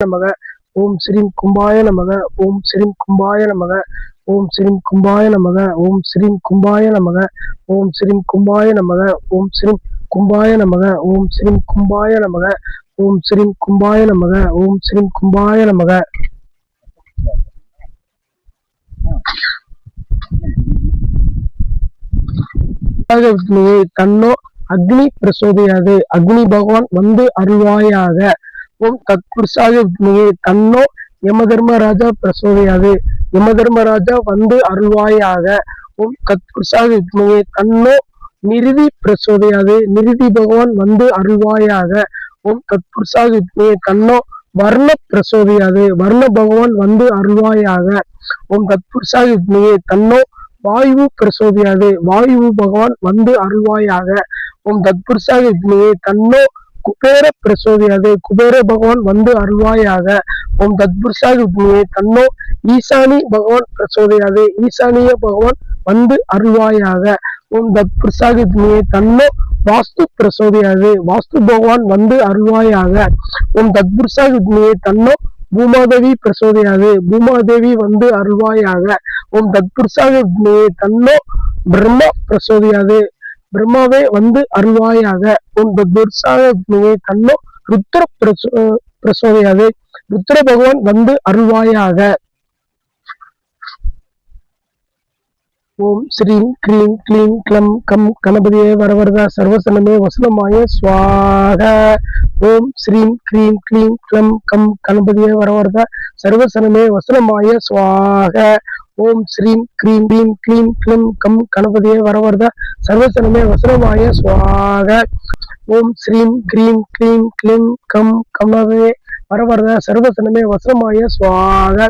நமக. ஓம் ஸ்ரீம் கும்பாய நமக. ஓம் ஸ்ரீம் கும்பாய நமக. ஓம் ஸ்ரீம் கும்பாய நமக. ஓம் ஸ்ரீம் கும்பாய நமக. ஓம் ஸ்ரீம் கும்பாய நமக. ஓம் ஸ்ரீம் கும்பாய நமக. ஓம் ஸ்ரீம் கும்பாய நமக. ஓம் ஸ்ரீம் கும்பாய நமக. ஓம் ஸ்ரீம் கும்பாய நமக. தன்னோ அக்னி பிரசோதையாது. அக்னி பகவான் வந்து அருள்வாயாக. ஓம் தத்புருஷாய வித்மகே தன்னோ யமதர்மராஜா பிரசோதையாது. யமதர்மராஜா வந்து அருள்வாயாக. ஓம் தத்புருஷாய வித்மகே தன்னோ நிருதி பிரசோதையாது. நிருதி பகவான் வந்து அருள்வாயாக. ஓம் தத்புருஷாய வித்மகே தன்னோ வர்ண பிரசோதையாது. வர்ண பகவான் வந்து அருள்வாயாக. ஓம் தத்புருஷாய வித்மகே தன்னோ வாயு பிரசோதியாது. வாயு பகவான் வந்து அருள்வாயாக. ஓம் தத்புருஷாய வித்மகே தன்னோ குபேர பிரசோதியாது. குபேர பகவான் வந்து அருள்வாயாக. ஓம் தத்புருஷாய வித்மகே தன்னோ ஈசானி பகவான் பிரசோதியாது. ஈசானிய பகவான் வந்து அருள்வாயாக. ஓம் தத்புருஷாய வித்மகே தன்னோ வாஸ்து பிரசோதியாது. வாஸ்து பகவான் வந்து அருள்வாயாக. ஓம் தத்புருஷாய வித்மகே தன்னோ பூமாதேவி பிரசோதியாது. பூமாதேவி வந்து அருள்வாயாக. ஓம் தத்புருஷாய வித்மகே தன்னோ பிரம்மா பிரசோதியாது. பிரம்மாவே வந்து அருள்வாயாக. ஓம் தத்புருஷாய வித்மகே தன்னோ ருத்ர பிரசோதியாது. ருத்ர பகவான் வந்து அருள்வாயாக. ஓம் ஸ்ரீம் க்ரீம் க்ளீம் க்ளம் கம் கணபதியே வரவரத சர்வசனமே வசனமாய ஸ்வாக. ஓம் ஸ்ரீம் க்ரீம் க்ளீம் க்ளம் கம் கணபதியே வரவரத சர்வசனமே வசனமாய ஸ்வாக. ஓம் ஸ்ரீம் க்ரீம் க்ளீம் க்ளீம் க்ளம் கம் கணபதியே வரவரத சர்வசனமே வசனமாய ஸ்வாக. ஓம் ஸ்ரீம் க்ரீம் க்ளீம் க்ளீம் கம் கணபதியே வரவரத சர்வசனமே வசனமாய ஸ்வாக.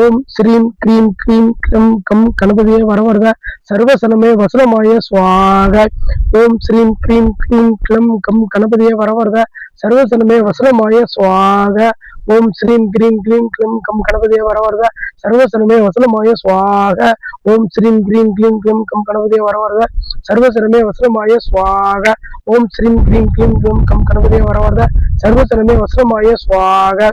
ஓம் ஸ்ரீம் க்ரீம் க்ளீம் க்ளம் கம் கணபதியே வரவரத சர்வசனமே வசனமாய ஸ்வாக. ஓம் ஸ்ரீம் க்ரீம் க்ளீம் க்ளம் கம் கணபதியே வரவரத சர்வசனமே வசனமாய ஸ்வாக. ஓம் ஸ்ரீம் க்ரீம் க்ளீம் க்ளம் கம் கணபதியே வரவரத சர்வசனமே வசனமாய ஸ்வாக. ஓம் ஸ்ரீம் க்ரீம் க்ளீம் க்ளம் கம் கணபதியே வரவரத சர்வசனமே வசனமாய ஸ்வாக. ஓம் ஸ்ரீம் க்ரீம் க்ளீம் க்ளம் கம் கணபதியே வரவரத சர்வசனமே வசனமாய ஸ்வாக.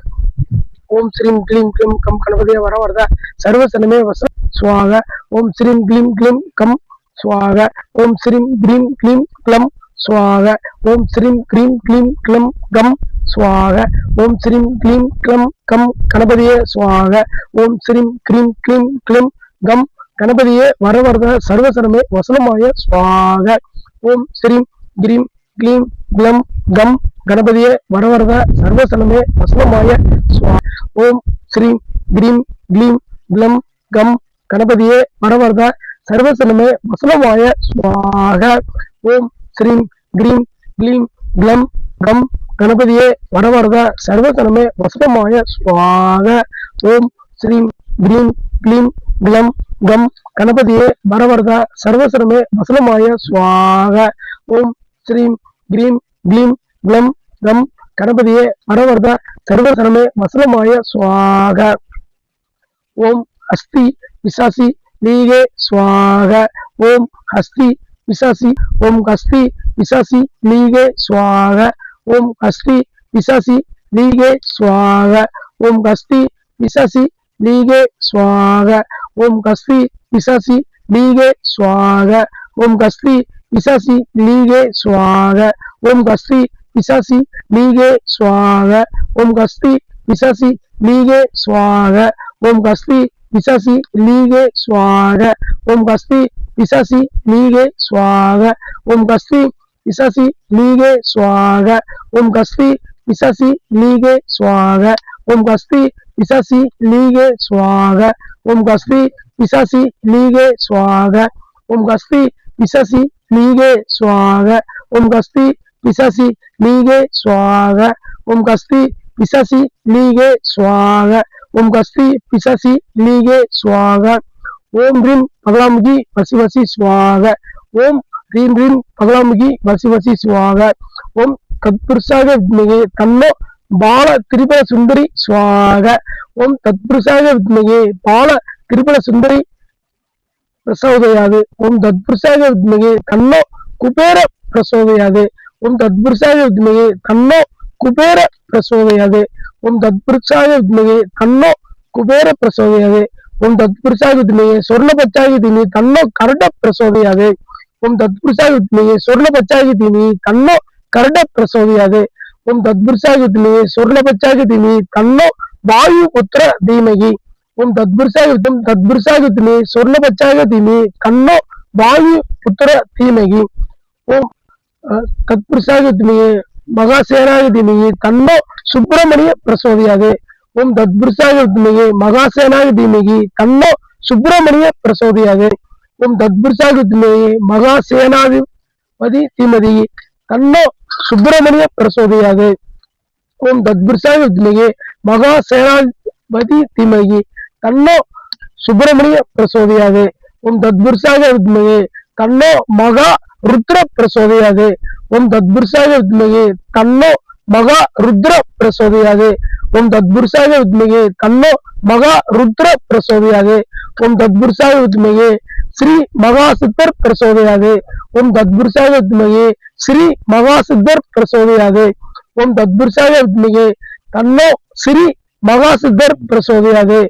ஓம் ஸ்ரீம் க்ளீம் க்ளம் கம் கணபதியே வரவரத சர்வசனமே வசன ஸ்வாக. ஓம் ஸ்ரீம் க்ளீம் க்ளீம் கம் ஸ்வாக. ஓம் ஸ்ரீம் க்ரீம் க்ளீம் க்ளம் ஸ்வாக. ஓம் ஸ்ரீம் க்ரீம் க்ளீம் க்ளம் கம் ஸ்வாக. ஓம் ஸ்ரீம் க்ளீம் க்ளம் கம் கணபதியே ஸ்வாக. ஓம் ஸ்ரீம் க்ரீம் க்ளீம் க்ளம் கம் கணபதியே வரவரத சர்வசனமே வசனமாய ஸ்வாக. ஓம் ஸ்ரீம் க்ரீம் க்ளீம் க்ளம் கம் கணபதியே வரவரத சர்வசனமே வசனமாய ஸ்வாக. ஓம் ஸ்ரீம் க்ரீம் க்ளீம் க்ளம் கம் கணபதியே வரவரத சர்வசனமே வசனமாய ஸ்வாக. ஓம் ஸ்ரீம் க்ரீம் க்ளீம் க்ளம் கம் கணபதியே வரவரத சர்வசனமே வசனமாய ஸ்வாக. ஓம் ஸ்ரீம் க்ரீம் க்ளீம் க்ளம் கம் கணபதியே வரவரத சர்வசனமே வசனமாய ஸ்வாக. ஓம் ஸ்ரீம் க்ரீம் க்ளீம் க்ளம் கம் கணபதியே வரவரத சர்வசனமே வசனமாய ஸ்வாக. ஓம் ஹஸ்தி விசாசி லீகே ஸ்வாக. ஓம் ஹஸ்தி விசாசி. ஓம் ஹஸ்தி விசாசி லீகே ஸ்வாக. ஓம் ஹஸ்தி விசாசி லீகே ஸ்வாக. ஓம் ஹஸ்தி விசாசி லீகே ஸ்வாக. ஓம் ஹஸ்தி விசாசி லீகே ஸ்வாக. ஓம் ஹஸ்தி விசாசி லீகே ஸ்வாக. ஓம் ஹஸ்தி விசாசி லீகே ஸ்வாக. ஓம் ஹஸ்தி விசாசி லீகே ஸ்வாக. ஓம் ஹஸ்தி விசாசி லீகே ஸ்வாக. ஓம் ஹஸ்தி விசாசி லீகே ஸ்வாக. ஓம் ஹஸ்தி விசாசி லீகே ஸ்வாக. ஓம் ஹஸ்தி விசாசி லீகே ஸ்வாக. ஓம் ஹஸ்தி விசாசி லீகே ஸ்வாக. ஓம் ஹஸ்தி விசாசி லீகே ஸ்வாக. ஓம் ஹஸ்தி விசாசி லீகே ஸ்வாக. ஓம் ஹஸ்தி விசாசி லீகே ஸ்வாக. ஓம் ஹஸ்தி விசாசி லீகே ஸ்வாக. ஓம் ஹஸ்தி விசாசி லீகே ஸ்வாக. ஓம் ரீம் பகலாமுகி வசி வசி ஸ்வாக. ஓம் ரீம் ரீம் பகலாமுகி வசி வசி ஸ்வாக. ஓம் தத்புருஷாய வித்மகே தன்னோ பால திரிபுர சுந்தரி ஸ்வாக. ஓம் தத்புருஷாய வித்மகே பால திரிபுர சுந்தரி பிரசோதயாது. ஓம் தத்புருஷாய வித்மகே தன்னோ குபேர பிரசோதயாது. ஓம் தத்புருஷாய வித்மகே தன்னோ குபேர பிரசோதயாது. ஓம் தத்புருஷாய வித்மகே தன்னோ குபேர பிரசோதயாதே. ஓம் தத்புருஷாய வித்மகே சொர்ணபச்சாய தீமஹி தன்னோ கருட பிரசோதயாதே. ஓம் தத்புருஷாய வித்மகே சொர்ணபச்சாய தீமஹி தன்னோ கருட பிரசோதயாதே. ஓம் தத்புருஷாய வித்மகே சொர்ணபச்சாய தீமஹி தன்னோ வாயு புத்திர தீமஹி. ஓம் தத்புருஷாய வித்மகே சொர்ணபச்சாய தீமஹி தன்னோ வாயு புத்திர தீமஹி. ஓம் தத்புருஷாய வித்மகே மகாசேனாய தீமஹி தன்னோ சுப்பிரமணிய பிரசோதயாதே. ஓம் தத்புருஷாய வித்மகே மகாசேனாய தீமஹி தன்னோ சுப்பிரமணிய பிரசோதயாதே. ஓம் தத்புருஷாய வித்மகே மகாசேனாதிபதி தீமஹி தன்னோ சுப்பிரமணிய பிரசோதயாதே. ஓம் தத்புருஷாய வித்மகே மகாசேனாதிபதி தீமஹி தன்னோ சுப்பிரமணிய பிரசோதயாதே. ஓம் தத்புருஷாய வித்மகே தன்னோ மகா ருத்ர பிரசோதயாதே. ஓம் தத்புருஷாய வித்மகே தன்னோ மகா ருத்ர பிரசோதயாதே. ஓம் தத்புருஷாய வித்மகே தன்னோ மகா ருத்ர பிரசோதயாதே. ஓம் தத்புருஷாய வித்மகே ஸ்ரீ மகா சித்தர் பிரசோதயாதே. ஓம் தத்புருஷாய வித்மகே ஸ்ரீ மகா சித்தர் பிரசோதயாதே. ஓம் தத்புருஷாய வித்மகே தன்னோ ஸ்ரீ மகா சித்தர் பிரசோதயாதே.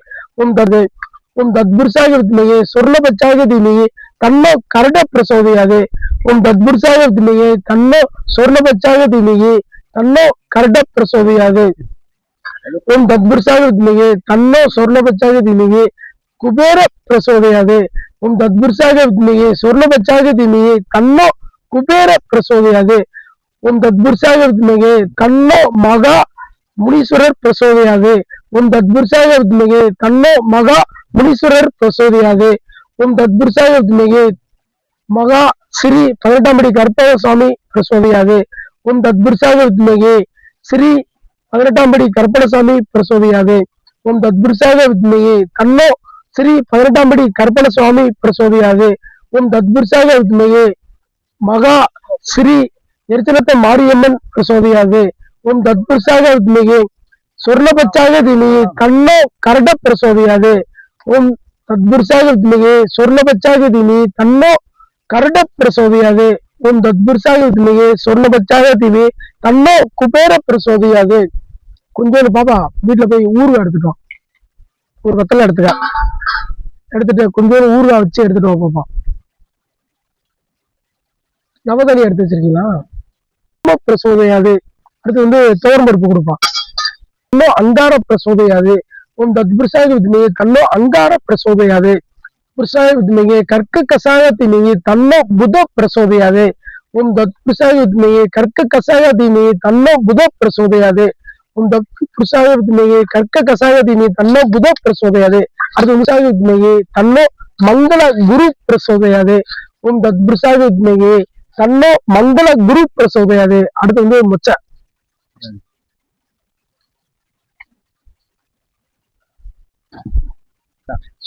ஓம் தத்புருஷாய வித்மகே சொர்ணபச்சாய தீமஹி தன்னோ கருட பிரசோதயாதே. ஓம் தத்புருஷாய வித்மகே தன்னோ சொர்ணபச்சாய தீமஹி தன்னோ கருட பிரசோதயாதே. ஓம் தத்புருஷாய வித்மகே தன்னோ சொர்ணபச்சாய தீமஹி குபேர பிரசோதயாதே. ஓம் தத்புருஷாய வித்மகே சொர்ணபச்சாய தீமஹி தன்னோ குபேர பிரசோதயாதே. ஓம் தத்புருஷாய வித்மகே தன்னோ மகா முனீஸ்வரர் பிரசோதயாதே. ஓம் தத்புருஷாய வித்மகே தன்னோ மகா முனீஸ்வரர் பிரசோதயாதே. ஓம் தத்புருஷாய வித்மகே மகா ஸ்ரீ 18ஆம் படி கற்பக சுவாமி பிரசோதயாதே. ஓம் தத்புருஷாய வித்மகே ஸ்ரீ 18ஆம் படி கற்பணசாமி பிரசோதயாதே. ஓம் தத்புருஷாய வித்மகே தன்னோ ஸ்ரீ 18ஆம் படி கற்பண சுவாமி பிரசோதயாதே. ஓம் தத்புருஷாய வித்மகே மகா ஸ்ரீ எரிச்சலத்த மாரியம்மன் பிரசோதயாதே. ஓம் தத்புருஷாய வித்மகே சொர்ணபச்சாய தீமஹி தன்னோ கருட பிரசோதயாதே. ஓம் தத்புருஷாய வித்மகே சொர்ணபச்சாய தீமஹி தன்னோ கருட பிரசோதயாதே. ஓம் தத்புருஷாய வித்மகே சொர்ணபச்சாய தீமஹி தன்னோ குபேர பிரசோதயாதே. கொஞ்சோண்டு பாப்பா வீட்டுல போய் ஊறுகாய் எடுத்துட்டோம், ஒரு வெத்தலை எடுத்துட்டு கொஞ்சோண்டு ஊறுகாய் வச்சு எடுத்துட்டு வா பாப்பா. நவதானி எடுத்து வச்சிருக்கீங்களா? பிரசோதயாதே. அடுத்து துவரம் பருப்பு கொடுப்பான். தன்னோ அங்கார பிரசோதயாதே. ஓம் தத்புருஷாய வித்மகே தன்னோ அங்கார பிரசோதயாதே. புருஷாய வித்மகே கர்க்க கசாய தீமஹி தன்னோ புத பிரசோதயாதே. ஓம் தத்புருஷாய வித்மகே கர்க்க கசாய தீமஹி தன்னோ புத பிரசோதயாதே. ஓம் தத்புருஷாய வித்மகே கர்க்க கசாய தீமஹி தன்னோ புத பிரசோதயாதே. அடுத்து புருஷாய வித்மகே தன்னோ மங்கள குரு பிரசோதயாதே. ஓம் தத்புருஷாய வித்மகே தன்னோ மங்கள குரு பிரசோதயாதே. அடுத்து மொச்ச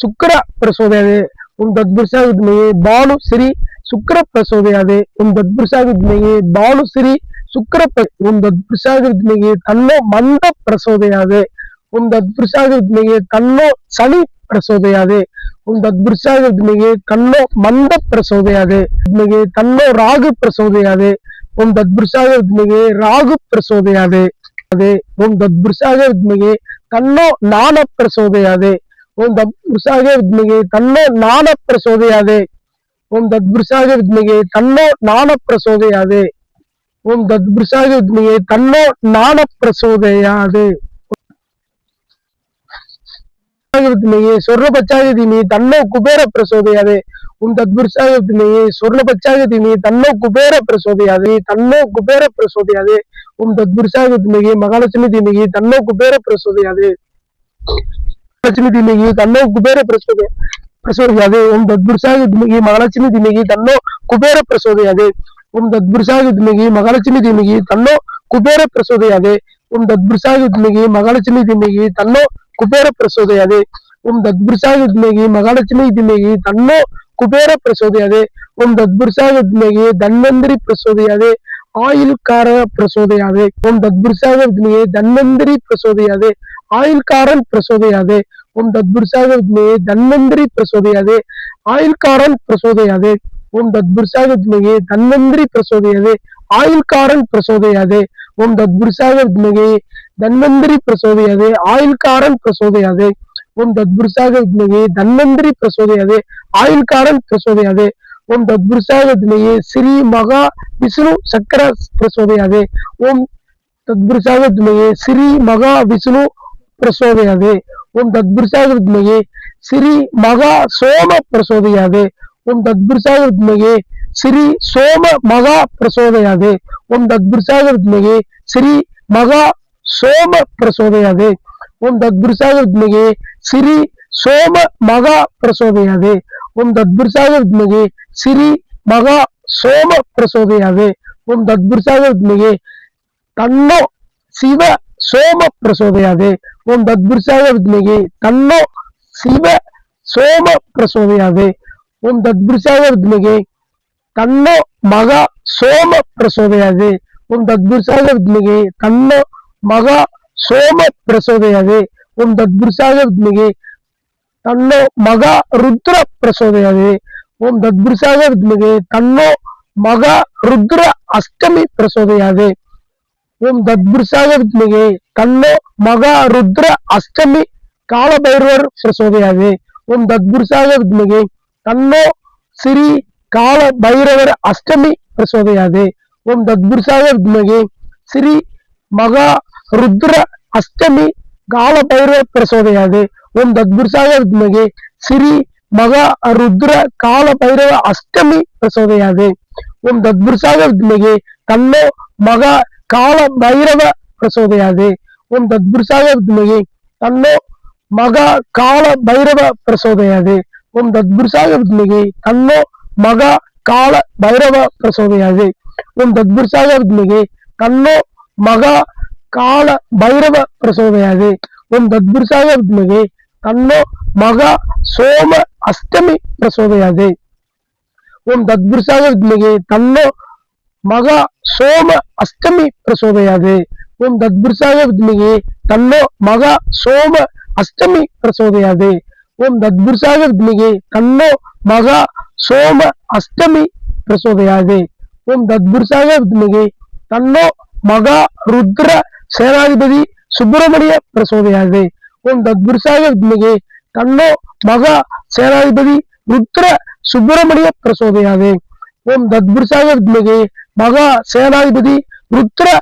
சுக்கர பிரசோதயாதே. ஓம் தத்புருஷாய வித்மகே பானு ஸ்ரீ சுக்கர பிரசோதயாதே. ஓம் தத்புருஷாய வித்மகே பானு ஸ்ரீ சுக்கர. ஓம் தத்புருஷாய வித்மகே தன்னோ மந்த பிரசோதயாதே. ஓம் தத்புருஷாய வித்மகே தன்னோ சனி பிரசோதயாதே. ஓம் தத்புருஷாய வித்மகே தன்னோ மந்த பிரசோதயாதே. வித்மகே தன்னோ ராகு பிரசோதயாதே. ஓம் தத்புருஷாய வித்மகே ராகு பிரசோதயாதே. ஓம் தத்புருஷாய வித்மகே தன்னோ ஞான பிரசோதயாதே. ஓம் தத்புருஷாய வித்மகே தன்னோ ஞான பிரசோதயாதே. ஓம் தத்புருஷாய வித்மகே தன்னோ ஞான பிரசோதயாதே. ஓம் தத்புருஷாய வித்மகே தன்னோ ஞான பிரசோதயாதே. வித்மகே சொர்ணபச்சாய தீமஹி தன்னோ குபேர பிரசோதயாதே. ஓம் தத்புருஷாய வித்மகே சொர்ணபச்சாய தீமஹி தன்னோ குபேர பிரசோதயாதே. தன்னோ குபேர பிரசோதயாதே. ஓம் தத்புருஷாய வித்மகே மகாலட்சுமி தீமஹி தன்னோ குபேர பிரசோதயாதே. லட்சுமி தீமஹி தன்னோ குபேர பிரசோதயாதே. ஓம் தத்புருஷாய வித்மகே மகாலட்சுமி தீமஹி தன்னோ குபேர பிரசோதயாதே. ஓம் தத்புருஷாய வித்மகே மகாலட்சுமி தீமஹி தன்னோ குபேர பிரசோதயாதே. ஓம் தத்புருஷாய வித்மகே மகாலட்சுமி தீமஹி தன்னோ குபேர பிரசோதயாதே. ஓம் தத்புருஷாய வித்மகே மகாலட்சுமி தீமஹி தன்னோ குபேர பிரசோதயாதே. ஓம் தத்புருஷாய வித்மகே தன்வந்திரி பிரசோதயாதே. ஆயுள்கார பிரசோதயாதே. ஓம் தத்புருஷாய வித்மகே தன்வந்திரி பிரசோதயாதே. ஆயுள்காரன் பிரசோதயாதே. ஓம் தத்புருஷாய வித்மகே தன்வந்திரி பிரசோதயாதே. ஆயுள்காரன் பிரசோதயாதே. ஓம் தத்புருஷாய வித்மகே தன்வந்திரி பிரசோதயாதே. ஆயுள்காரன் பிரசோதயாதே. ஓம் தத்புருஷாய வித்மகே धन्वंतरी प्रचोदयाते आयुल्कारण प्रचोदयाते ओम तत्पुरुषाय विद्महे धन्वंतरी प्रचोदयाते आयुल्कारण प्रचोदयाते ओम तत्पुरुषाय विद्महे श्री महा विष्णु चक्र प्रचोदयाते ओम तत्पुरुषाय विद्महे श्री महा विष्णु प्रचोदयाते ओम तत्पुरुषाय विद्महे श्री महा सोम प्रचोदयाते ओम तत्पुरुषाय विद्महे श्री सोम महा प्रचोदयाते ओम तत्पुरुषाय विद्महे श्री महा सोम प्रचोदयाते ओम तत्पुरुषाय विद्महे श्री सोम महा प्रचोदयाते ओम तत्पुरुषाय विद्महे श्री महा सोम प्रचोदयाते ओम तत्पुरुषाय विद्महे तन्नो शिव सोम प्रचोदयाते ओम तत्पुरुषाय विद्महे तन्नो शिव सोम प्रचोदयाते ओम तत्पुरुषाय विद्महे तन्नो महा सोम प्रचोदयाते ओम तत्पुरुषाय विद्महे तन्नो महा सोम प्रचोदयाते ओम तत्पुरुषाय विद्महे तन्नो महा रुद्र प्रचोदयाते ओम तत्पुरुषाय विद्महे तन्नो महा रुद्र अष्टमी प्रचोदयाते ओम तत्पुरुषाय विद्महे तन्नो महा रुद्र अष्टमी काल भैरवर प्रचोदयाते ओम तत्पुरुषाय विद्महे तन्नो श्री काल भैरवर अष्टमी प्रचोदयाते ओम तत्पुरुषाय विद्महे श्री महा रुद्र अष्टमी काल भैरव प्रचोदयाते ओम तत्पुरुषाय विद्महे श्री महा रुद्र काल भैरव अष्टमी प्रचोदयाते ओम तत्पुरुषाय विद्महे तन्नो महा काल भैरव प्रचोदयाते ओम तत्पुरुषाय विद्महे तन्नो महा काल भैरव प्रचोदयाते ओम तत्पुरुषाय विद्महे तन्नो महा काल भैरव प्रचोदयाते ओम तत्पुरुषाय विद्महे तन्नो महा काल भैरव प्रचोदयाते ओम तत्पुरुषाय विद्महे तन्नो महा सोम अष्टमी प्रचोदयाते ओम तत्पुरुषाय विद्महे तन्नो महा सोम अष्टमी प्रचोदयाते ओम तत्पुरुषाय विद्महे तन्नो महा सोम अष्टमी प्रचोदयाते ओम तत्पुरुषाय विद्महे तन्नो महा सोम अष्टमी प्रचोदयाते ओम तत्पुरुषाय विद्महे तन्नो महा रुद्र सेनाधिपति सुब्रमण्य प्रचोदयाते ओम तत्पुरुषाय विद्महे तन्नो महा सेनाधिपति रुद्र सुब्रमण्य प्रचोदयाते ओम तत्पुरुषाय विद्महे महा सेनाधिपति रुद्र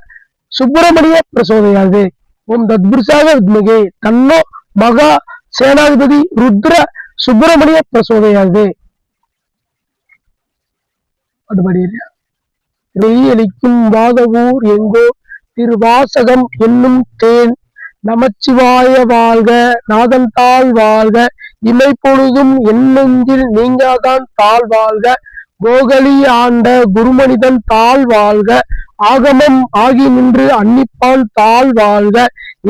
सुब्रमण्य प्रचोदयाते ओम तत्पुरुषाय विद्महे तन्नो महा सेनाधिपति रुद्र सुब्रमण्य प्रचोदयाते வெளியளிக்கும் வாதவூர் எங்கோ திருவாசகம் என்னும் தேன் நமச்சிவாய வாழ்க நாதன் தாழ் வாழ்க இமை பொழுதும் எண்ணெஞ்சில் நீங்காதான் தாழ் வாழ்க கோகலி ஆண்ட குருமனிதன் தாழ் வாழ்க ஆகமம் ஆகி நின்று அன்னிப்பான் தாழ் வாழ்க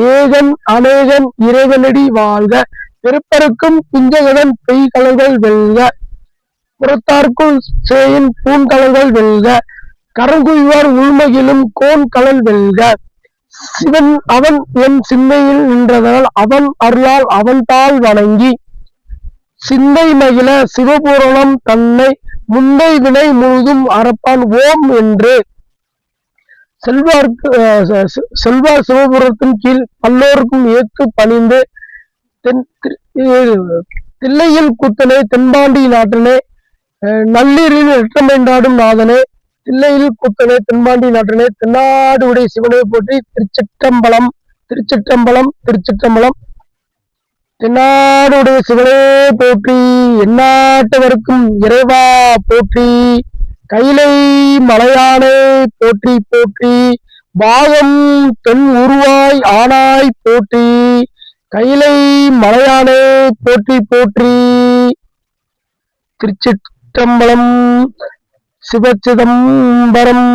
ஏகன் அநேகன் இறைவனடி வாழ்க பிறப்பருக்கும் பிஞ்சகடன் பெய்கலங்கள் வெல்க புறத்தார்க்குள் சேயின் பூங்கலங்கள் வெல்க கரங்குய்வார் உள்மகிலும் கோன் கலல் வெல்க சிவன் அவன் என் சிந்தையில் நின்றதனால் அவன் அருளால் அவன் தாள் வணங்கி சிந்தை மகிழ சிவபூரணம் தன்னை முந்தை வினை முழுதும் அறப்பான் ஓம் என்று செல்வார் சிவபுரத்தின் கீழ் பல்லோருக்கும் ஏற்று பணிந்து தில்லையில் கூத்தனே தென்பாண்டி நாட்டனே நள்ளீரில் எட்டமென்றாடும் நாதனே தில்லையில் கூத்தனே தென்பாண்டி நாட்டனே தென்னாடு உடைய சிவனை போற்றி திருச்சிற்றம்பலம் திருச்சிற்றம்பலம் திருச்சிற்றம்பலம் தென்னாடுடைய சிவனே போற்றி எந்நாட்டவருக்கும் இறைவா போற்றி கைலை மலையானே போற்றி போற்றி பாகம் தென் உருவாய் ஆனாய் போற்றி கைலை மலையானே போற்றி போற்றி திருச்சிற்றம்பலம் சிவச்சிதம்பரம்